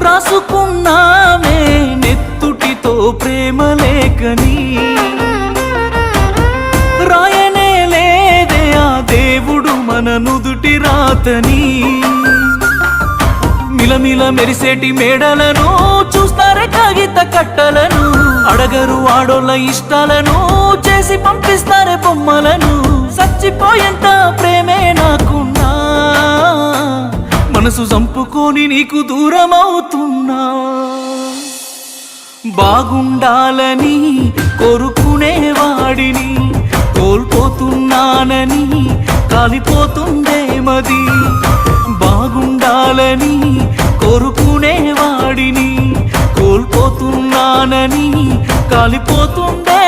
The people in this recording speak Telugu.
రాసుకున్నామే నెత్తుటితో ప్రేమ లేఖని, రాయనే లేదే ఆ దేవుడు మన నుదుటి రాతని. మిలమిల మెరిసేటి మేడలను చూస్తారే కాగిత కట్టలను, అడగరు ఆడోళ్ళ ఇష్టాలను చేసి పంపిస్తారే బొమ్మలను. చచ్చిపోయేంత ప్రేమే నాకున్నా, మనసు చంపుకొని నీకు దూరం అవుతున్నా. బాగుండాలని కోరుకునేవాడిని కోల్పోతున్నానని కాలిపోతుందే మది. బాగుండాలని కోరుకునేవాడిని కోల్పోతున్నానని కాలిపోతుందే